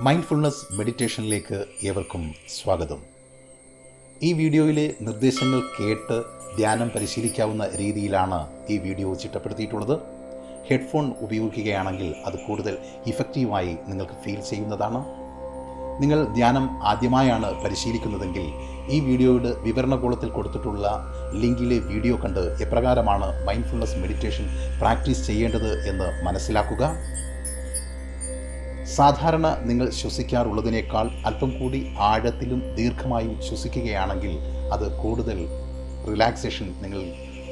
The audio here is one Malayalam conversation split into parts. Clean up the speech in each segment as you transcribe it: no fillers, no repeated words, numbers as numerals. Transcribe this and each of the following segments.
മൈൻഡ്ഫുൾനെസ് മെഡിറ്റേഷനിലേക്ക് ഏവർക്കും സ്വാഗതം. ഈ വീഡിയോയിലെ നിർദ്ദേശങ്ങൾ കേട്ട് ധ്യാനം പരിശീലിക്കാവുന്ന രീതിയിലാണ് ഈ വീഡിയോ ചിട്ടപ്പെടുത്തിയിട്ടുള്ളത്. ഹെഡ്ഫോൺ ഉപയോഗിക്കുകയാണെങ്കിൽ അത് കൂടുതൽ ഇഫക്റ്റീവായി നിങ്ങൾക്ക് ഫീൽ ചെയ്യുന്നതാണ്. നിങ്ങൾ ധ്യാനം ആദ്യമായാണ് പരിശീലിക്കുന്നതെങ്കിൽ ഈ വീഡിയോയുടെ വിവരണകോളത്തിൽ കൊടുത്തിട്ടുള്ള ലിങ്കിലെ വീഡിയോ കണ്ട് എപ്രകാരമാണ് മൈൻഡ്ഫുൾനെസ് മെഡിറ്റേഷൻ പ്രാക്ടീസ് ചെയ്യേണ്ടത് എന്ന് മനസ്സിലാക്കുക. സാധാരണ നിങ്ങൾ ശ്വസിക്കാറുള്ളതിനേക്കാൾ അല്പം കൂടി ആഴത്തിലും ദീർഘമായും ശ്വസിക്കുകയാണെങ്കിൽ അത് കൂടുതൽ റിലാക്സേഷൻ നിങ്ങൾ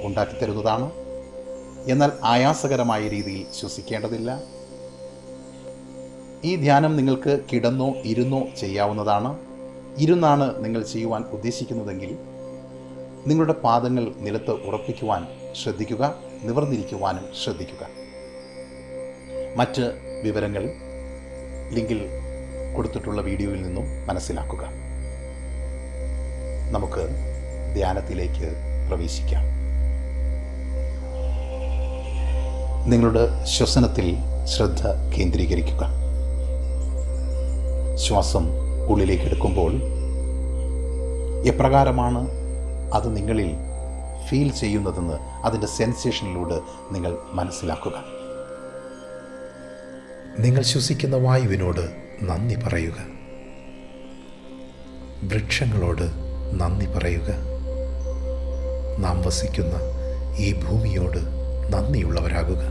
ഉണ്ടാക്കിത്തരുന്നതാണ്. എന്നാൽ ആയാസകരമായ രീതിയിൽ ശ്വസിക്കേണ്ടതില്ല. ഈ ധ്യാനം നിങ്ങൾക്ക് കിടന്നോ ഇരുന്നോ ചെയ്യാവുന്നതാണ്. ഇരുന്നാണ് നിങ്ങൾ ചെയ്യുവാൻ ഉദ്ദേശിക്കുന്നതെങ്കിൽ നിങ്ങളുടെ പാദങ്ങൾ നിലത്ത് ഉറപ്പിക്കുവാൻ ശ്രദ്ധിക്കുക, നിവർന്നിരിക്കുവാനും ശ്രദ്ധിക്കുക. മറ്റ് വിവരങ്ങൾ ലിങ്കിൽ കൊടുത്തിട്ടുള്ള വീഡിയോയിൽ നിന്നും മനസ്സിലാക്കുക. നമുക്ക് ധ്യാനത്തിലേക്ക് പ്രവേശിക്കാം. നിങ്ങളുടെ ശ്വസനത്തിൽ ശ്രദ്ധ കേന്ദ്രീകരിക്കുക. ശ്വാസം ഉള്ളിലേക്ക് എടുക്കുമ്പോൾ എപ്രകാരമാണ് അത് നിങ്ങളിൽ ഫീൽ ചെയ്യുന്നതെന്ന് അതിൻ്റെ സെൻസേഷനിലൂടെ നിങ്ങൾ മനസ്സിലാക്കുക. നിങ്ങൾ ശ്വസിക്കുന്ന വായുവിനോട് നന്ദി പറയുക. വൃക്ഷങ്ങളോട് നന്ദി പറയുക. നാം വസിക്കുന്ന ഈ ഭൂമിയോട് നന്ദിയുള്ളവരാകുക.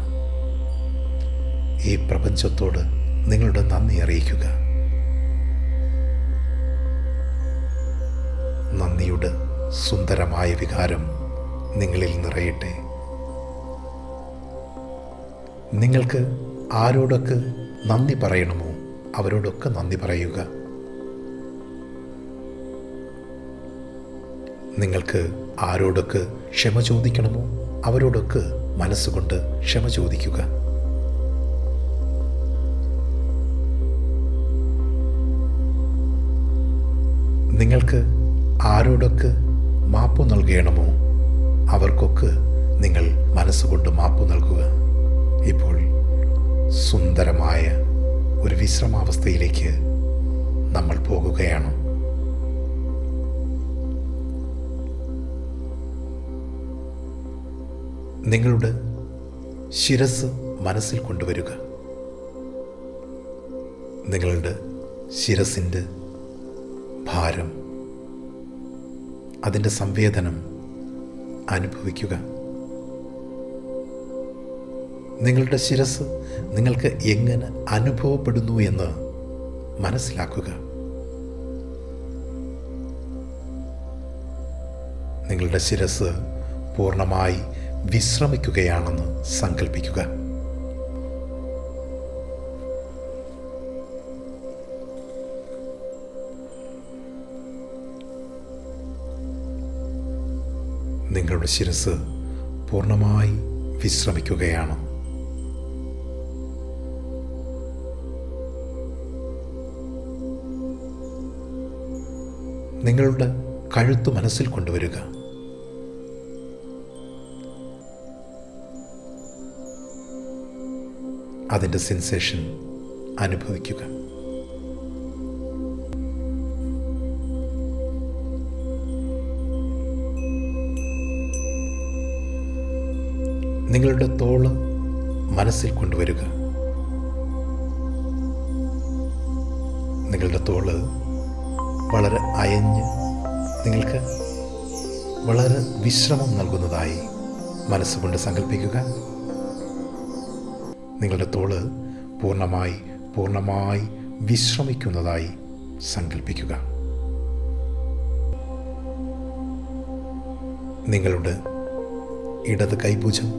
ഈ പ്രപഞ്ചത്തോട് നിങ്ങളുടെ നന്ദി അറിയിക്കുക. നന്ദിയുടെ സുന്ദരമായ വികാരം നിങ്ങളിൽ നിറയട്ടെ. നിങ്ങൾക്ക് ആരോടൊക്കെ നന്ദി പറയണമോ അവരോടൊക്കെ നന്ദി പറയുക. നിങ്ങൾക്ക് ആരോടൊക്കെ ക്ഷമ ചോദിക്കണമോ അവരോടൊക്കെ മനസ്സുകൊണ്ട് ക്ഷമ ചോദിക്കുക. നിങ്ങൾക്ക് ആരോടൊക്കെ മാപ്പ് നൽകണമോ അവർക്കൊക്കെ നിങ്ങൾ മനസ്സുകൊണ്ട് മാപ്പ് നൽകുക. ഇപ്പോൾ സുന്ദരമായ ഒരു വിശ്രമാവസ്ഥയിലേക്ക് നമ്മൾ പോകുകയാണ്. നിങ്ങളുടെ ശിരസ് മനസ്സിൽ കൊണ്ടുവരിക. നിങ്ങളുടെ ശിരസിൻ്റെ ഭാരം, അതിൻ്റെ സംവേദനം അനുഭവിക്കുക. നിങ്ങളുടെ ശിരസ് നിങ്ങൾക്ക് എങ്ങനെ അനുഭവപ്പെടുന്നു എന്ന് മനസ്സിലാക്കുക. നിങ്ങളുടെ ശിരസ് പൂർണ്ണമായി വിശ്രമിക്കുകയാണെന്ന് സങ്കല്പിക്കുക. നിങ്ങളുടെ ശിരസ് പൂർണ്ണമായി വിശ്രമിക്കുകയാണ്. നിങ്ങളുടെ കഴുത്ത് മനസ്സിൽ കൊണ്ടുവരിക. അതിൻ്റെ സെൻസേഷൻ അനുഭവിക്കുക. നിങ്ങളുടെ തോള് മനസ്സിൽ കൊണ്ടുവരിക. നിങ്ങളുടെ തോള് വളരെ അയഞ്ഞ് നിങ്ങൾക്ക് വളരെ വിശ്രമം നൽകുന്നതായി മനസ്സുകൊണ്ട് സങ്കല്പിക്കുക. നിങ്ങളുടെ തോള് പൂർണ്ണമായി വിശ്രമിക്കുന്നതായി സങ്കല്പിക്കുക. നിങ്ങളുടെ ഇടത് കൈഭുജം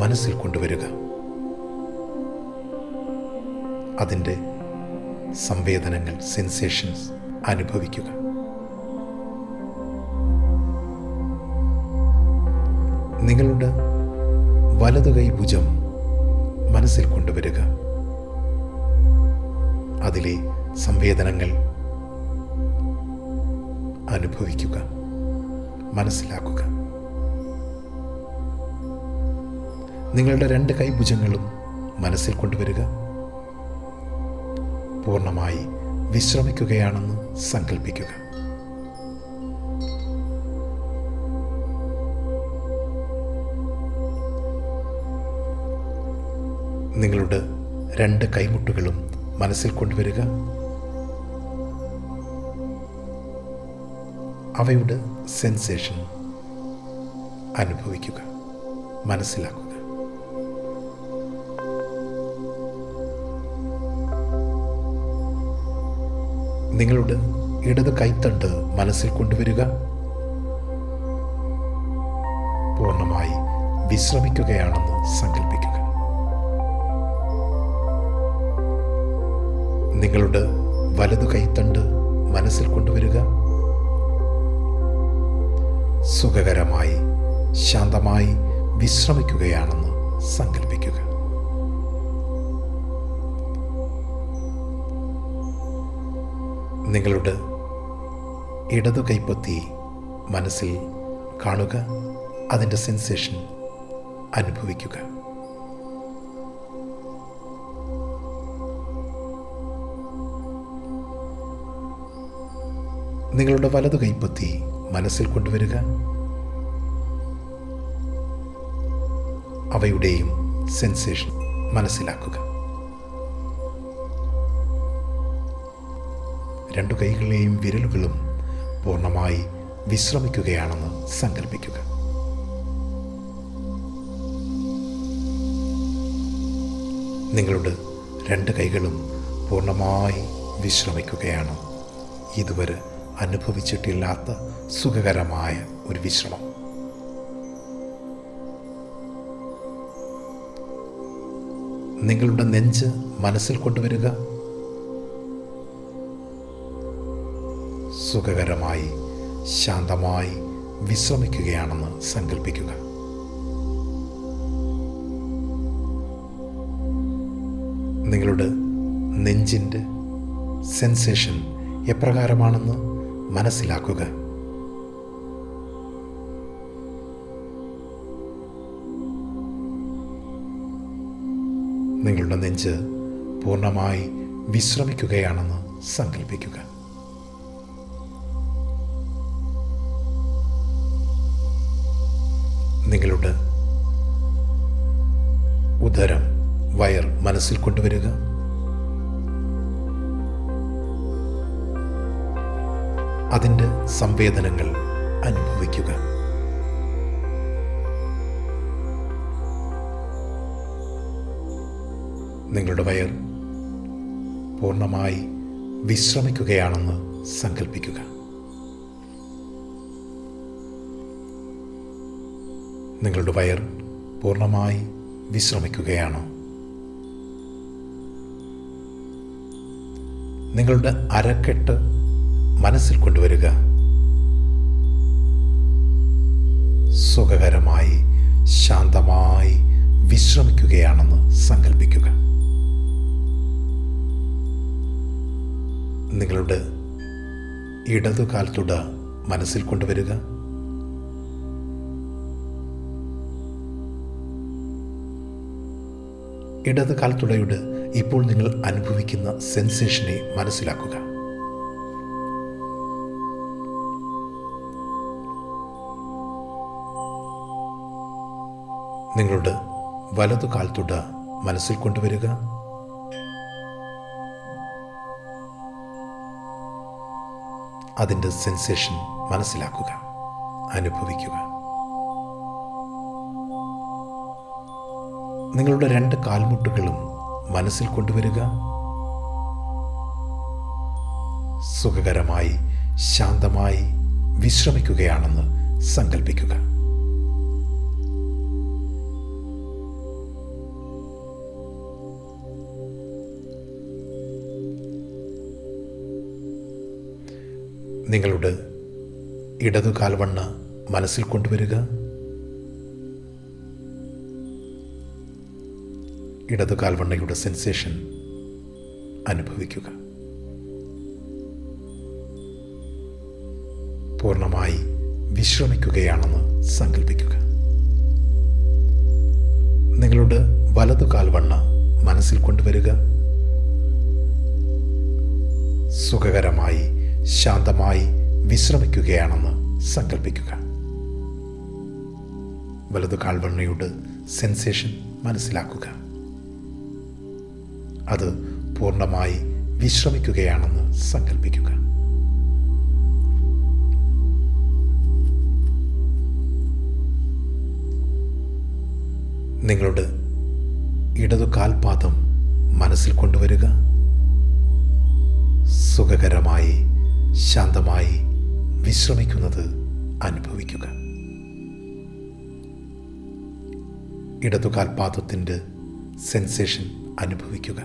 മനസ്സിൽ കൊണ്ടുവരിക. അതിൻ്റെ സംവേദനങ്ങൾ, സെൻസേഷൻസ് അനുഭവിക്കുക. നിങ്ങളുടെ വലതു കൈഭുജം മനസ്സിൽ കൊണ്ടുവരിക. അതിലെ സംവേദനങ്ങൾ അനുഭവിക്കുക, മനസ്സിലാക്കുക. നിങ്ങളുടെ രണ്ട് കൈഭുജങ്ങളും മനസ്സിൽ കൊണ്ടുവരിക. പൂർണ്ണമായി വിശ്രമിക്കുകയാണെന്ന് സങ്കല്പിക്കുക. നിങ്ങളുടെ 2 കൈമുട്ടുകളും മനസ്സിൽ കൊണ്ടുവരിക. അവയുടെ സെൻസേഷൻ അനുഭവിക്കുക, മനസ്സിലാക്കുക. നിങ്ങളുടെ ഇടത് കൈത്തണ്ട് മനസ്സിൽ കൊണ്ടുവരിക. പൂർണ്ണമായി വിശ്രമിക്കുകയാണെന്ന് സങ്കല്പിക്കുക. നിങ്ങളുടെ വലതു കൈത്തണ്ട് മനസ്സിൽ കൊണ്ടുവരിക. സുഖകരമായി ശാന്തമായി വിശ്രമിക്കുകയാണെന്ന് സങ്കല്പിക്കുക. നിങ്ങളുടെ ഇടതു കൈപ്പത്തി മനസ്സിൽ കാണുക, അതിൻ്റെ സെൻസേഷൻ അനുഭവിക്കുക. നിങ്ങളുടെ വലതു കൈപ്പത്തി മനസ്സിൽ കൊണ്ടുവരിക. അവയുടെയും സെൻസേഷൻ മനസ്സിലാക്കുക. 2 കൈകളിലെയും വിരലുകളും പൂർണ്ണമായി വിശ്രമിക്കുകയാണെന്ന് സങ്കല്പിക്കുക. നിങ്ങളുടെ 2 കൈകളും പൂർണ്ണമായി വിശ്രമിക്കുകയാണ്. ഇതുവരെ അനുഭവിച്ചിട്ടില്ലാത്ത സുഖകരമായ ഒരു വിശ്രമം. നിങ്ങളുടെ നെഞ്ച് മനസ്സിൽ കൊണ്ടുവരിക. സുഖകരമായി ശാന്തമായി വിശ്രമിക്കുകയാണെന്ന് സങ്കല്പിക്കുക. നിങ്ങളുടെ നെഞ്ചിൻ്റെ സെൻസേഷൻ എപ്രകാരമാണെന്ന് മനസ്സിലാക്കുക. നിങ്ങളുടെ നെഞ്ച് പൂർണ്ണമായി വിശ്രമിക്കുകയാണെന്ന് സങ്കല്പിക്കുക. നിങ്ങളുടെ ഉദരം, വയർ മനസ്സിൽ കൊണ്ടുവരിക. അതിൻ്റെ സംവേദനങ്ങൾ അനുഭവിക്കുക. നിങ്ങളുടെ വയർ പൂർണ്ണമായി വിശ്രമിക്കുകയാണെന്ന് സങ്കല്പിക്കുക. നിങ്ങളുടെ വയർ പൂർണ്ണമായി വിശ്രമിക്കുകയാണ്. നിങ്ങളുടെ അരക്കെട്ട് മനസ്സിൽ കൊണ്ടുവരിക. സുഖകരമായി ശാന്തമായി വിശ്രമിക്കുകയാണെന്ന് സങ്കല്പിക്കുക. നിങ്ങളുടെ ഇടതു കാൽത്തുട മനസ്സിൽ കൊണ്ടുവരിക. ഇടത് കാൽത്തുടയുടെ ഇപ്പോൾ നിങ്ങൾ അനുഭവിക്കുന്ന സെൻസേഷനെ മനസ്സിലാക്കുക. നിങ്ങളുടെ വലതു കാൽത്തുട മനസ്സിൽ കൊണ്ടുവരിക. അതിൻ്റെ സെൻസേഷൻ മനസ്സിലാക്കുക, അനുഭവിക്കുക. നിങ്ങളുടെ 2 കാൽമുട്ടുകളും മനസ്സിൽ കൊണ്ടുവരിക. സുഖകരമായി ശാന്തമായി വിശ്രമിക്കുകയാണെന്ന് സങ്കല്പിക്കുക. നിങ്ങളുടെ ഇടതു കാൽവണ്ണ മനസ്സിൽ കൊണ്ടുവരിക. ഇടതു കാൽവണ്ണയുടെ സെൻസേഷൻ അനുഭവിക്കുക. പൂർണ്ണമായി വിശ്രമിക്കുകയാണെന്ന് സങ്കല്പിക്കുക. നിങ്ങളുടെ വലതു കാൽവണ്ണ മനസ്സിൽ കൊണ്ടുവരിക. സുഖകരമായി ശാന്തമായി വിശ്രമിക്കുകയാണെന്ന് സങ്കല്പിക്കുക. വലതു കാൽവണ്ണയുടെ സെൻസേഷൻ മനസ്സിലാക്കുക. അത് പൂർണ്ണമായി വിശ്രമിക്കുകയാണെന്ന് സങ്കല്പിക്കുക. നിങ്ങളുടെ ഇടതു കാൽപാദം മനസ്സിൽ കൊണ്ടുവരിക. സുഖകരമായി ശാന്തമായി വിശ്രമിക്കുന്നത് അനുഭവിക്കുക. ഇടതു കാൽപാദത്തിൻ്റെ സെൻസേഷൻ അനുഭവിക്കുക.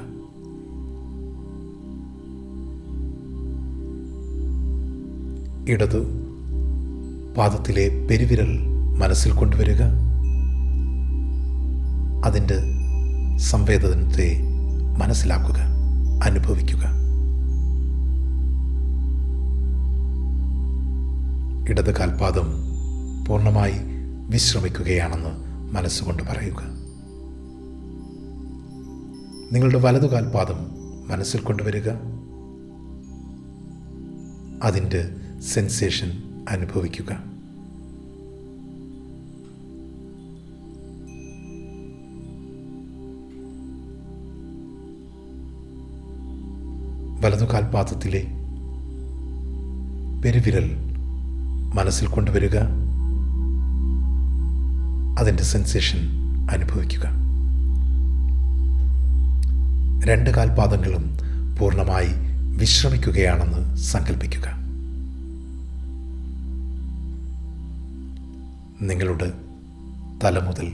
ഇടതു പാദത്തിലെ പെരുവിരൽ മനസ്സിൽ കൊണ്ടുവരിക. അതിൻ്റെ സംവേദനത്തെ മനസ്സിലാക്കുക, അനുഭവിക്കുക. ഇടത് കാൽപാദം പൂർണ്ണമായി വിശ്രമിക്കുകയാണെന്ന് മനസ്സുകൊണ്ട് പറയുക. നിങ്ങളുടെ വലതു കാൽപാദം മനസ്സിൽ കൊണ്ടുവരിക. അതിൻ്റെ സെൻസേഷൻ അനുഭവിക്കുക. വലതു കാൽപാദത്തിലെ പെരുവിരൽ മനസ്സിൽ കൊണ്ടുവരിക. അതിൻ്റെ സെൻസേഷൻ അനുഭവിക്കുക. രണ്ട് കാൽപാദങ്ങളും പൂർണ്ണമായി വിശ്രമിക്കുകയാണെന്ന് സങ്കല്പിക്കുക. നിങ്ങളുടെ തല മുതൽ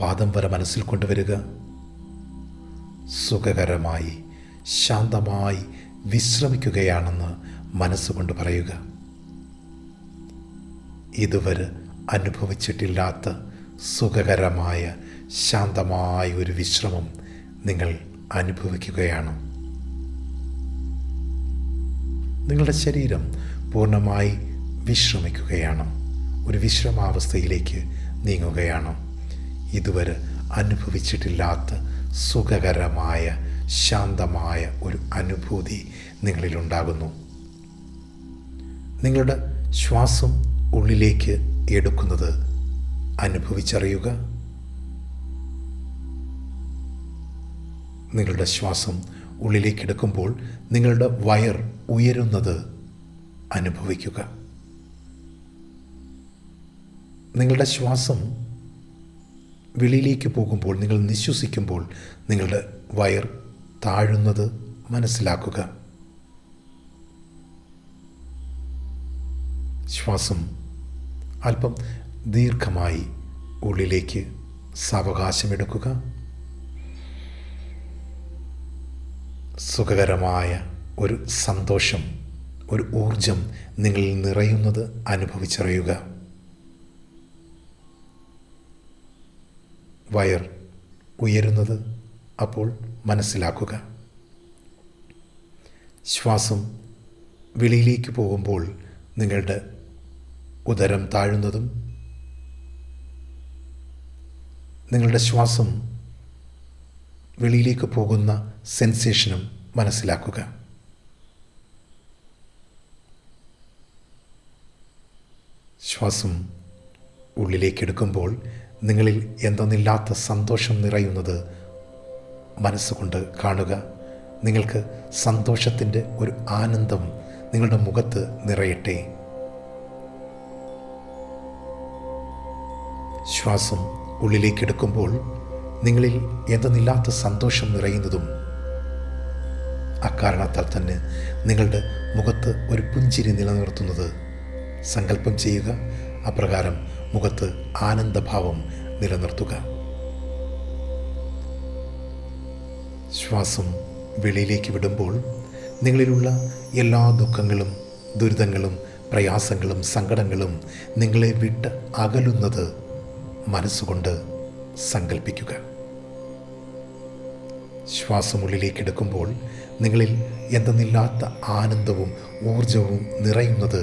പാദം വരെ മനസ്സിൽ കൊണ്ടുവരിക. സുഖകരമായി ശാന്തമായി വിശ്രമിക്കുകയാണെന്ന് മനസ്സുകൊണ്ട് പറയുക. ഇതുവരെ അനുഭവിച്ചിട്ടില്ലാത്ത സുഖകരമായ ശാന്തമായ ഒരു വിശ്രമം നിങ്ങൾ അനുഭവിക്കുകയാണ്. നിങ്ങളുടെ ശരീരം പൂർണ്ണമായി വിശ്രമിക്കുകയാണ്. ഒരു വിശ്രമാവസ്ഥയിലേക്ക് നീങ്ങുകയാണ്. ഇതുവരെ അനുഭവിച്ചിട്ടില്ലാത്ത സുഖകരമായ ശാന്തമായ ഒരു അനുഭൂതി നിങ്ങളിലുണ്ടാകുന്നു. നിങ്ങളുടെ ശ്വാസം ഉള്ളിലേക്ക് എടുക്കുന്നത് അനുഭവിച്ചറിയുക. നിങ്ങളുടെ ശ്വാസം ഉള്ളിലേക്ക് എടുക്കുമ്പോൾ നിങ്ങളുടെ വയർ ഉയരുന്നത് അനുഭവിക്കുക. നിങ്ങളുടെ ശ്വാസം വെളിയിലേക്ക് പോകുമ്പോൾ, നിങ്ങൾ നിശ്വസിക്കുമ്പോൾ നിങ്ങളുടെ വയർ താഴുന്നത് മനസ്സിലാക്കുക. ശ്വാസം അല്പം ദീർഘമായി ഉള്ളിലേക്ക് സാവകാശമെടുക്കുക. സുഖകരമായ ഒരു സന്തോഷം, ഒരു ഊർജം നിങ്ങളിൽ നിറയുന്നത് അനുഭവിച്ചറിയുക. വയർ ഉയരുന്നത് അപ്പോൾ മനസ്സിലാക്കുക. ശ്വാസം വെളിയിലേക്ക് പോകുമ്പോൾ നിങ്ങളുടെ ഉദരം താഴുന്നതും നിങ്ങളുടെ ശ്വാസം വെളിയിലേക്ക് പോകുന്ന സെൻസേഷനും മനസ്സിലാക്കുക. ശ്വാസം ഉള്ളിലേക്കെടുക്കുമ്പോൾ നിങ്ങളിൽ എന്തെന്നില്ലാത്ത സന്തോഷം നിറയുന്നത് മനസ്സുകൊണ്ട് കാണുക. നിങ്ങൾക്ക് സന്തോഷത്തിൻ്റെ ഒരു ആനന്ദം നിങ്ങളുടെ മുഖത്ത് നിറയട്ടെ. ശ്വാസം ഉള്ളിലേക്കെടുക്കുമ്പോൾ നിങ്ങളിൽ എന്തെന്നില്ലാത്ത സന്തോഷം നിറയുന്നതും അക്കാരണത്താൽ തന്നെ നിങ്ങളുടെ മുഖത്ത് ഒരു പുഞ്ചിരി നിലനിർത്തുന്നത് സങ്കല്പം ചെയ്യുക. അപ്രകാരം മുഖത്ത് ആനന്ദഭാവം നിലനിർത്തുക. ശ്വാസം വെളിയിലേക്ക് വിടുമ്പോൾ നിങ്ങളിലുള്ള എല്ലാ ദുഃഖങ്ങളും, ദുരിതങ്ങളും, പ്രയാസങ്ങളും, സങ്കടങ്ങളും നിങ്ങളെ വിട്ട് അകലുന്നത് മനസ്സുകൊണ്ട് സങ്കല്പിക്കുക. ശ്വാസം ഉള്ളിലേക്ക് എടുക്കുമ്പോൾ നിങ്ങളിൽ എന്തെന്നില്ലാത്ത ആനന്ദവും ഊർജവും നിറയുന്നത്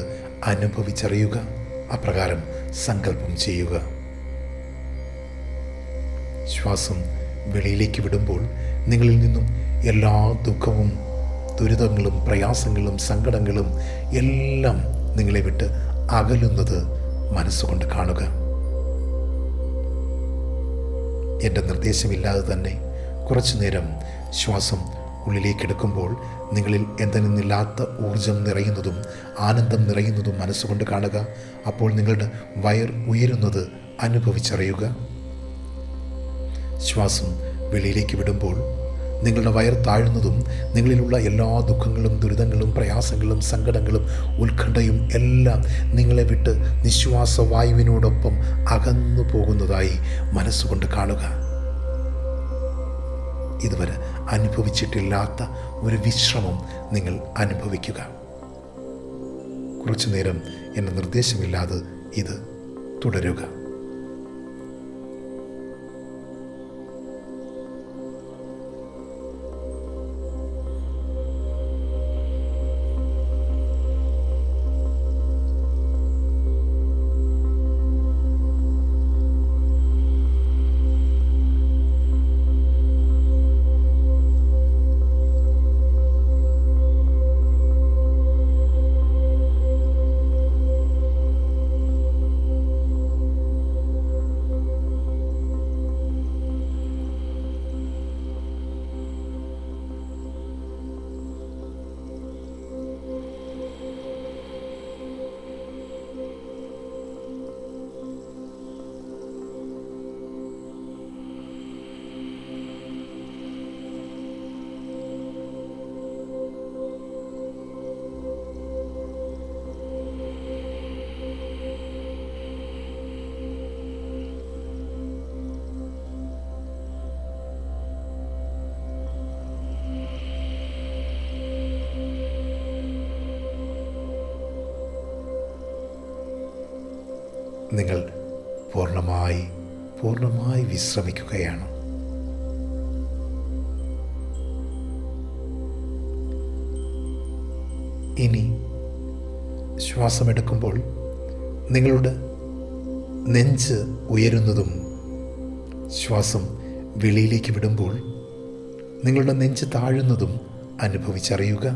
അനുഭവിച്ചറിയുക. അപ്രകാരം സങ്കല്പം ചെയ്യുക. ശ്വാസം വെളിയിലേക്ക് വിടുമ്പോൾ നിങ്ങളിൽ നിന്നും എല്ലാ ദുഃഖവും, ദുരിതങ്ങളും പ്രയാസങ്ങളും സങ്കടങ്ങളും എല്ലാം നിങ്ങളെ വിട്ട് അകലുന്നത് മനസ്സുകൊണ്ട് കാണുക. എൻ്റെ നിർദ്ദേശമില്ലാതെ തന്നെ കുറച്ചു നേരം ശ്വാസം ഉള്ളിലേക്കെടുക്കുമ്പോൾ നിങ്ങളിൽ എന്തെന്നില്ലാത്ത ഊർജം നിറയുന്നതും ആനന്ദം നിറയുന്നതും മനസ്സുകൊണ്ട് കാണുക. അപ്പോൾ നിങ്ങളുടെ വയർ ഉയരുന്നത് അനുഭവിച്ചറിയുക. ശ്വാസം വെളിയിലേക്ക് വിടുമ്പോൾ നിങ്ങളുടെ വയർ താഴുന്നതും നിങ്ങളിലുള്ള എല്ലാ ദുഃഖങ്ങളും ദുരിതങ്ങളും പ്രയാസങ്ങളും സങ്കടങ്ങളും ഉത്കണ്ഠയും എല്ലാം നിങ്ങളെ വിട്ട് നിശ്വാസവായുവിനോടൊപ്പം അകന്നു പോകുന്നതായി മനസ്സുകൊണ്ട് കാണുക. ഇതുവരെ അനുഭവിച്ചിട്ടില്ലാത്ത ഒരു വിശ്രമം നിങ്ങൾ അനുഭവിക്കുക. കുറച്ചു നേരം എൻ്റെ നിർദ്ദേശമില്ലാതെ ഇത് തുടരുക. നിങ്ങൾ പൂർണ്ണമായി വിശ്രമിക്കുകയാണ്. ഇനി ശ്വാസമെടുക്കുമ്പോൾ നിങ്ങളുടെ നെഞ്ച് ഉയരുന്നതും ശ്വാസം വെളിയിലേക്ക് വിടുമ്പോൾ നിങ്ങളുടെ നെഞ്ച് താഴുന്നതും അനുഭവിച്ചറിയുക.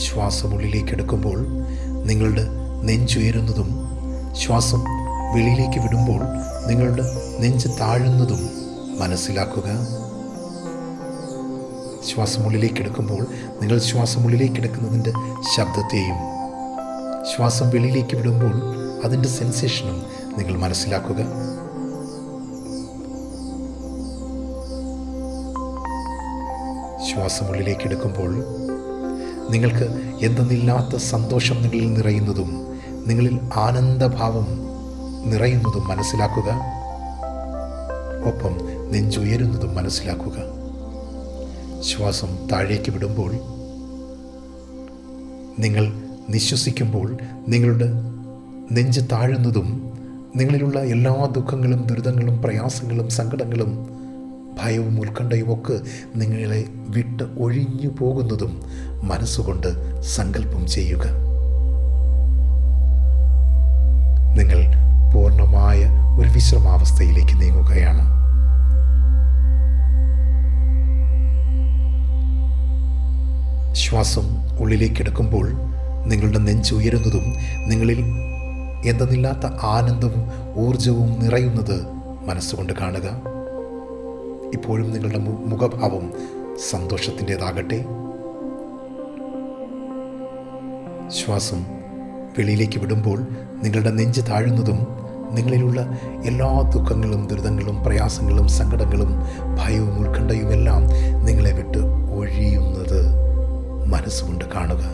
ശ്വാസം ഉള്ളിലേക്കെടുക്കുമ്പോൾ നിങ്ങളുടെ നെഞ്ചുയരുന്നതും ശ്വാസം വെളിയിലേക്ക് വിടുമ്പോൾ നിങ്ങളുടെ നെഞ്ച് താഴുന്നതും മനസ്സിലാക്കുക. ശ്വാസം ഉള്ളിലേക്കെടുക്കുമ്പോൾ നിങ്ങൾ ശ്വാസം ഉള്ളിലേക്കെടുക്കുന്നതിൻ്റെ ശബ്ദത്തെയും ശ്വാസം വെളിയിലേക്ക് വിടുമ്പോൾ അതിൻ്റെ സെൻസേഷനും നിങ്ങൾ മനസ്സിലാക്കുക. ശ്വാസം ഉള്ളിലേക്കെടുക്കുമ്പോൾ നിങ്ങൾക്ക് എന്തെന്നില്ലാത്ത സന്തോഷം നിങ്ങളിൽ നിറയുന്നതും നിങ്ങളിൽ ആനന്ദഭാവം നിറയുന്നതും മനസ്സിലാക്കുക. ഒപ്പം നെഞ്ചുയരുന്നതും മനസ്സിലാക്കുക. ശ്വാസം താഴേക്ക് വിടുമ്പോൾ നിങ്ങൾ നിശ്വസിക്കുമ്പോൾ നിങ്ങളുടെ നെഞ്ച് താഴുന്നതും നിങ്ങളിലുള്ള എല്ലാ ദുഃഖങ്ങളും ദുരിതങ്ങളും പ്രയാസങ്ങളും സങ്കടങ്ങളും ഭയവും ഉത്കണ്ഠയും ഒക്കെ നിങ്ങളെ വിട്ട് ഒഴിഞ്ഞു പോകുന്നതും മനസ്സുകൊണ്ട് സങ്കല്പം ചെയ്യുക. നിങ്ങൾ പൂർണ്ണമായ ഒരു വിശ്രമാവസ്ഥയിലേക്ക് നീങ്ങുകയാണ്. ശ്വാസം ഉള്ളിലേക്കെടുക്കുമ്പോൾ നിങ്ങളുടെ നെഞ്ച് ഉയരുന്നതും നിങ്ങളിൽ എന്തെന്നില്ലാത്ത ആനന്ദവും ഊർജവും നിറയുന്നത് മനസ്സുകൊണ്ട് കാണുക. ഇപ്പോഴും നിങ്ങളുടെ മുഖഭാവം സന്തോഷത്തിൻ്റെതാകട്ടെ. ശ്വാസം വെളിയിലേക്ക് വിടുമ്പോൾ നിങ്ങളുടെ നെഞ്ച് താഴുന്നതും നിങ്ങളിലുള്ള എല്ലാ ദുഃഖങ്ങളും ദുരിതങ്ങളും പ്രയാസങ്ങളും സങ്കടങ്ങളും ഭയവും ഉത്കണ്ഠയും എല്ലാം നിങ്ങളെ വിട്ട് ഒഴിയുന്നത് മനസ്സുകൊണ്ട് കാണുക.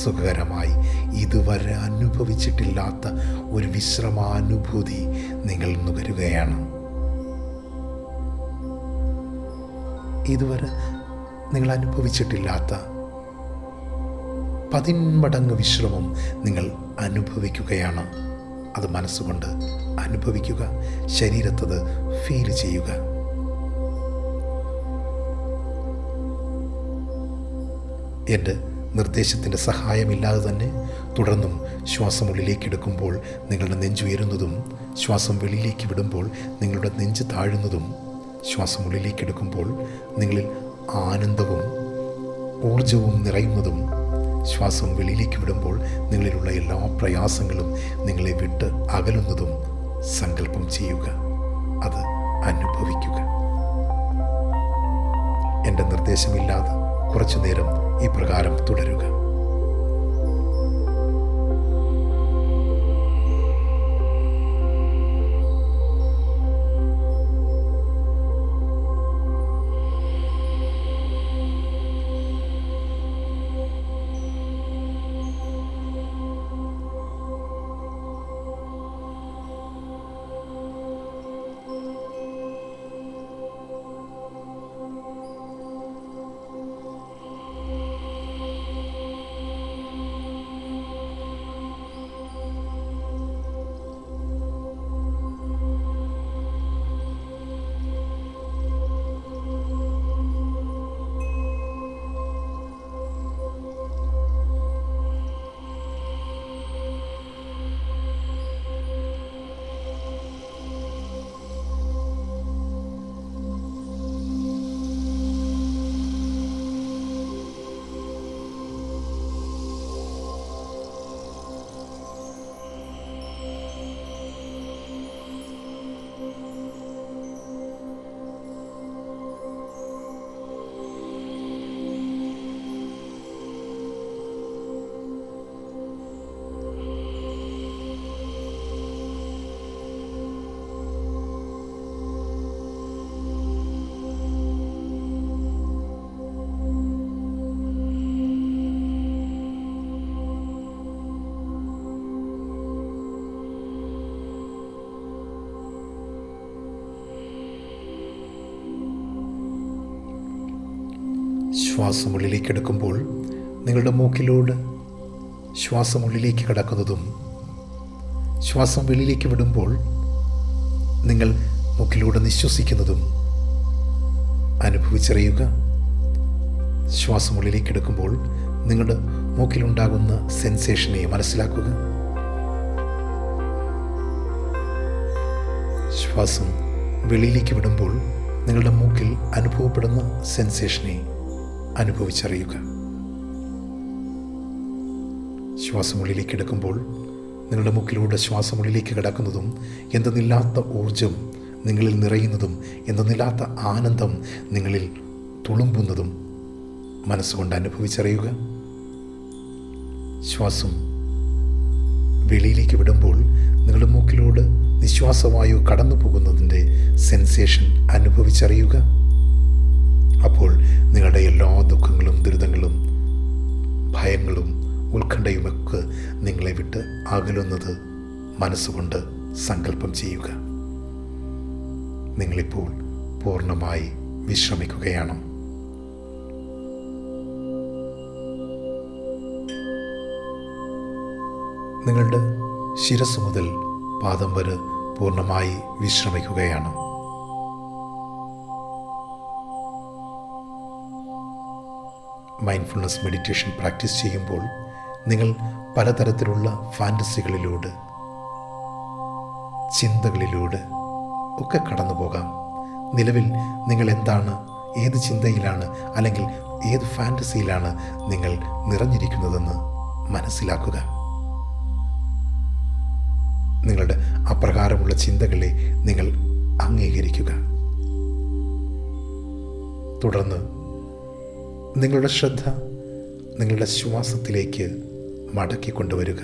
സുഖകരമായി ഇതുവരെ അനുഭവിച്ചിട്ടില്ലാത്ത ഒരു വിശ്രമാനുഭൂതി നിങ്ങൾ നുകരുകയാണ്. ഇതുവരെ നിങ്ങൾ അനുഭവിച്ചിട്ടില്ലാത്ത 10 മടങ്ങ് വിശ്രമം നിങ്ങൾ അനുഭവിക്കുകയാണ്. അത് മനസ്സുകൊണ്ട് അനുഭവിക്കുക, ശരീരത്തത് ഫീൽ ചെയ്യുക. എൻ്റെ നിർദ്ദേശത്തിൻ്റെ സഹായമില്ലാതെ തന്നെ തുടർന്നും ശ്വാസം ഉള്ളിലേക്ക് എടുക്കുമ്പോൾ നിങ്ങളുടെ നെഞ്ചുയരുന്നതും ശ്വാസം വെളിയിലേക്ക് വിടുമ്പോൾ നിങ്ങളുടെ നെഞ്ച് താഴുന്നതും, ശ്വാസം ഉള്ളിലേക്ക് എടുക്കുമ്പോൾ നിങ്ങളിൽ ആനന്ദവും ഊർജവും നിറയുന്നതും, ശ്വാസം വെളിയിലേക്ക് വിടുമ്പോൾ നിങ്ങളിലുള്ള എല്ലാ പ്രയാസങ്ങളും നിങ്ങളെ വിട്ട് അകലുന്നതും സങ്കല്പം ചെയ്യുക, അത് അനുഭവിക്കുക. എൻ്റെ നിർദ്ദേശമില്ലാതെ കുറച്ചു നേരം ഇപ്രകാരം തുടരുക. ശ്വാസം ഉള്ളിലേക്ക് എടുക്കുമ്പോൾ നിങ്ങളുടെ മൂക്കിലൂടെ ശ്വാസം ഉള്ളിലേക്ക് കടക്കുന്നതും, ശ്വാസം വെളിയിലേക്ക് വിടുമ്പോൾ നിങ്ങൾ മൂക്കിലൂടെ നിശ്വസിക്കുന്നതും അനുഭവിച്ചറിയുക. ശ്വാസം ഉള്ളിലേക്ക് എടുക്കുമ്പോൾ നിങ്ങളുടെ മൂക്കിലുണ്ടാകുന്ന സെൻസേഷനെ മനസ്സിലാക്കുക. ശ്വാസം വെളിയിലേക്ക് വിടുമ്പോൾ നിങ്ങളുടെ മൂക്കിൽ അനുഭവപ്പെടുന്ന സെൻസേഷനെ അനുഭവിച്ചറിയുക. ശ്വാസം ഉള്ളിലേക്ക് എടുക്കുമ്പോൾ നിങ്ങളുടെ മൂക്കിലൂടെ ശ്വാസം ഉള്ളിലേക്ക് കിടക്കുന്നതും എന്തെന്നില്ലാത്ത ഊർജം നിങ്ങളിൽ നിറയുന്നതും എന്തെന്നില്ലാത്ത ആനന്ദം നിങ്ങളിൽ തുളുമ്പുന്നതും മനസ്സുകൊണ്ട് അനുഭവിച്ചറിയുക. ശ്വാസം വെളിയിലേക്ക് വിടുമ്പോൾ നിങ്ങളുടെ മൂക്കിലൂടെ നിശ്വാസവായു കടന്നു പോകുന്നതിൻ്റെ സെൻസേഷൻ അനുഭവിച്ചറിയുക. അപ്പോൾ നിങ്ങളുടെ എല്ലാ ദുഃഖങ്ങളും ദുരിതങ്ങളും ഭയങ്ങളും ഉത്കണ്ഠയുമൊക്കെ നിങ്ങളെ വിട്ട് അകലുന്നത് മനസ്സുകൊണ്ട് സങ്കല്പം ചെയ്യുക. നിങ്ങളിപ്പോൾ പൂർണ്ണമായി വിശ്രമിക്കുകയാണ്. നിങ്ങളുടെ ശിരസ് മുതൽ പാദം വരെ പൂർണ്ണമായി വിശ്രമിക്കുകയാണ്. മൈൻഡ്ഫുൾനെസ് മെഡിറ്റേഷൻ പ്രാക്ടീസ് ചെയ്യുമ്പോൾ നിങ്ങൾ പലതരത്തിലുള്ള ഫാൻറ്റസികളിലൂടെ, ചിന്തകളിലൂടെ ഒക്കെ കടന്നു പോകാം. നിലവിൽ നിങ്ങൾ എന്താണ്, ഏത് ചിന്തയിലാണ് അല്ലെങ്കിൽ ഏത് ഫാൻറ്റസിയിലാണ് നിങ്ങൾ നിറഞ്ഞിരിക്കുന്നതെന്ന് മനസ്സിലാക്കുക. നിങ്ങളുടെ അപ്രകാരമുള്ള ചിന്തകളെ നിങ്ങൾ അംഗീകരിക്കുക. തുടർന്ന് നിങ്ങളുടെ ശ്രദ്ധ നിങ്ങളുടെ ശ്വാസത്തിലേക്ക് മടക്കിക്കൊണ്ടുവരിക.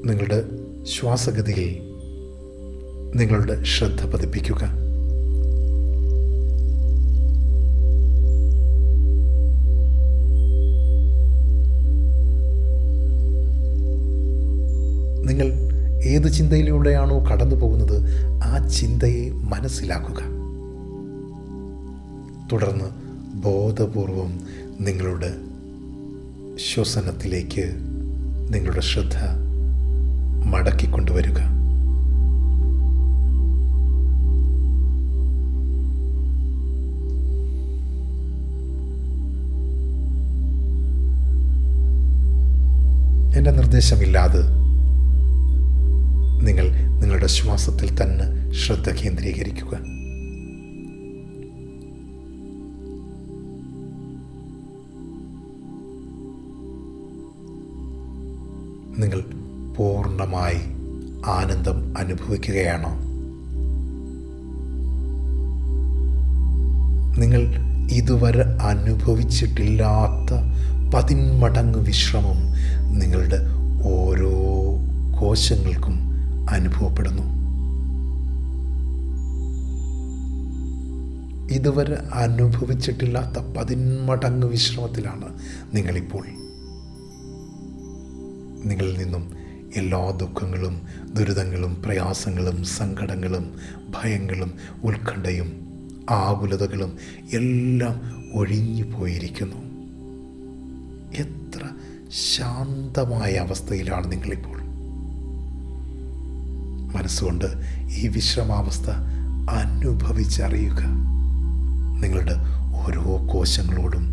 നിങ്ങളുടെ ശ്വാസഗതിയിൽ നിങ്ങളുടെ ശ്രദ്ധ പതിപ്പിക്കുക. നിങ്ങൾ ഏത് ചിന്തയിലൂടെയാണോ കടന്നു പോകുന്നത് ആ ചിന്തയെ മനസ്സിലാക്കുക. തുടർന്ന് ബോധപൂർവം നിങ്ങളുടെ ശ്വസനത്തിലേക്ക് നിങ്ങളുടെ ശ്രദ്ധ മടക്കിക്കൊണ്ടുവരിക. എൻ്റെ നിർദ്ദേശമില്ലാതെ നിങ്ങൾ നിങ്ങളുടെ ശ്വാസത്തിൽ തന്നെ ശ്രദ്ധ കേന്ദ്രീകരിക്കുക. നിങ്ങൾ പൂർണ്ണമായി ആനന്ദം അനുഭവിക്കുകയാണോ? നിങ്ങൾ ഇതുവരെ അനുഭവിച്ചിട്ടില്ലാത്ത 10 മടങ്ങ് വിശ്രമം നിങ്ങളുടെ ഓരോ കോശങ്ങൾക്കും അനുഭവപ്പെടുന്നു. ഇതുവരെ അനുഭവിച്ചിട്ടില്ലാത്ത 10 മടങ്ങ് വിശ്രമത്തിലാണ് നിങ്ങളിപ്പോൾ. നിങ്ങളിൽ നിന്നും എല്ലാ ദുഃഖങ്ങളും, ദുരിതങ്ങളും, പ്രയാസങ്ങളും, സങ്കടങ്ങളും, ഭയങ്ങളും, ഉത്കണ്ഠയും, ആകുലതകളും എല്ലാം ഒഴിഞ്ഞു പോയിരിക്കുന്നു. എത്ര ശാന്തമായ അവസ്ഥയിലാണ് നിങ്ങളിപ്പോൾ. മനസ്സുകൊണ്ട് ഈ വിശ്രമാവസ്ഥ അനുഭവിച്ചറിയുക. നിങ്ങളുടെ ഓരോ കോശങ്ങളോടും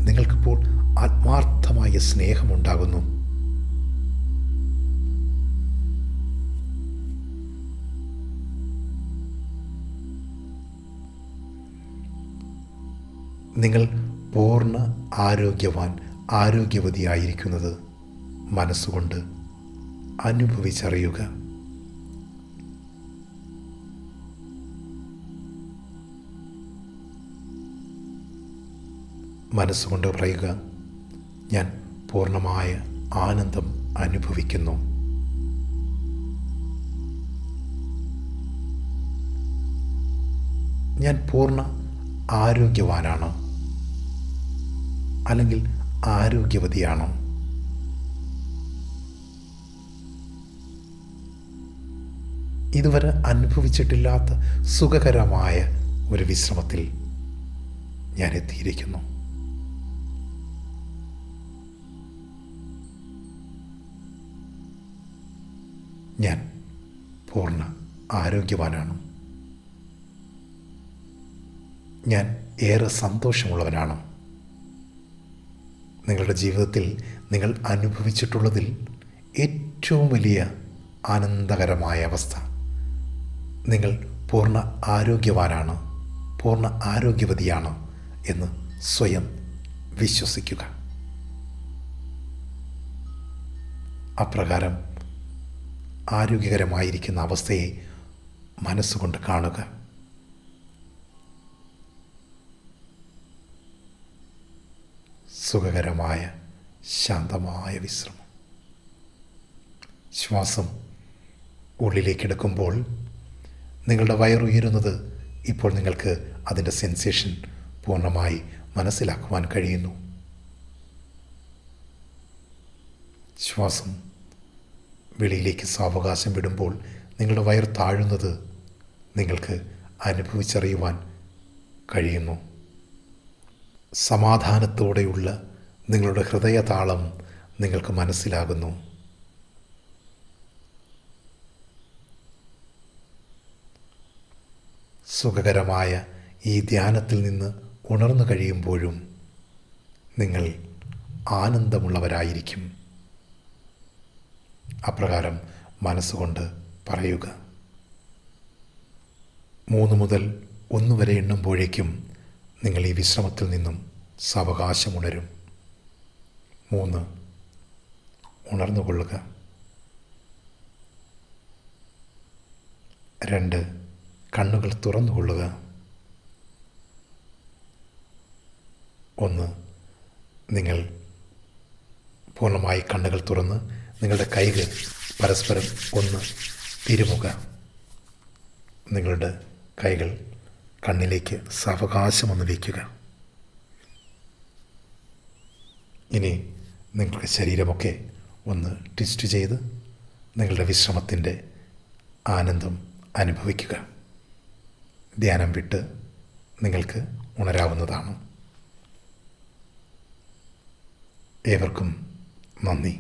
നിങ്ങൾക്കിപ്പോൾ ആത്മാർത്ഥമായ സ്നേഹമുണ്ടാകുന്നു. നിങ്ങൾ പൂർണ്ണ ആരോഗ്യവാൻ, ആരോഗ്യവതിയായിരിക്കുന്നത് മനസ്സുകൊണ്ട് അനുഭവിച്ചറിയുക. മനസ്സുകൊണ്ട് പറയുക, ഞാൻ പൂർണ്ണമായ ആനന്ദം അനുഭവിക്കുന്നു. ഞാൻ പൂർണ്ണ ആരോഗ്യവാനാണ്, അല്ലെങ്കിൽ ആരോഗ്യവതിയാണോ? ഇതുവരെ അനുഭവിച്ചിട്ടില്ലാത്ത സുഖകരമായ ഒരു വിശ്രമത്തിൽ ഞാൻ എത്തിയിരിക്കുന്നു. ഞാൻ പൂർണ്ണ ആരോഗ്യവാനാണ്. ഞാൻ ഏറെ സന്തോഷമുള്ളവനാണ്. നിങ്ങളുടെ ജീവിതത്തിൽ നിങ്ങൾ അനുഭവിച്ചിട്ടുള്ളതിൽ ഏറ്റവും വലിയ ആനന്ദകരമായ അവസ്ഥ, നിങ്ങൾ പൂർണ്ണ ആരോഗ്യവാനാണ്, പൂർണ്ണ ആരോഗ്യവതിയാണ് എന്ന് സ്വയം വിശ്വസിക്കുക. അപ്രകാരം ആരോഗ്യകരമായിരിക്കുന്ന അവസ്ഥയെ മനസ്സുകൊണ്ട് കാണുക. സുഖകരമായ ശാന്തമായ വിശ്രമം. ശ്വാസം ഉള്ളിലേക്കെടുക്കുമ്പോൾ നിങ്ങളുടെ വയറുയരുന്നത് ഇപ്പോൾ നിങ്ങൾക്ക് അതിൻ്റെ സെൻസേഷൻ പൂർണ്ണമായി മനസ്സിലാക്കുവാൻ കഴിയുന്നു. ശ്വാസം വെളിയിലേക്ക് സാവകാശം വിടുമ്പോൾ നിങ്ങളുടെ വയർ താഴുന്നത് നിങ്ങൾക്ക് അനുഭവിച്ചറിയുവാൻ കഴിയുന്നു. സമാധാനത്തോടെയുള്ള നിങ്ങളുടെ ഹൃദയതാളം നിങ്ങൾക്ക് മനസ്സിലാകുന്നു. സുഖകരമായ ഈ ധ്യാനത്തിൽ നിന്ന് ഉണർന്നു കഴിയുമ്പോഴും നിങ്ങൾ ആനന്ദമുള്ളവരായിരിക്കും. അപ്രകാരം മനസ്സുകൊണ്ട് പറയുക. 3 മുതൽ 1 വരെ എണ്ണുമ്പോഴേക്കും നിങ്ങൾ ഈ വിശ്രമത്തിൽ നിന്നും സാവകാശമുണരും. 3, ഉണർന്നുകൊള്ളുക. 2, കണ്ണുകൾ തുറന്നുകൊള്ളുക. 1, നിങ്ങൾ പൂർണ്ണമായി കണ്ണുകൾ തുറന്ന് നിങ്ങളുടെ കൈകൾ പരസ്പരം ഒന്ന് തിരുമുക. നിങ്ങളുടെ കൈകൾ കണ്ണിലേക്ക് സാവകാശമൊന്ന് വയ്ക്കുക. ഇനി നിങ്ങളുടെ ശരീരമൊക്കെ ഒന്ന് ട്വിസ്റ്റ് ചെയ്ത് നിങ്ങളുടെ വിശ്രമത്തിൻ്റെ ആനന്ദം അനുഭവിക്കുക. ധ്യാനം വിട്ട് നിങ്ങൾക്ക് ഉണരാവുന്നതാണ്. ഏവർക്കും നന്ദി.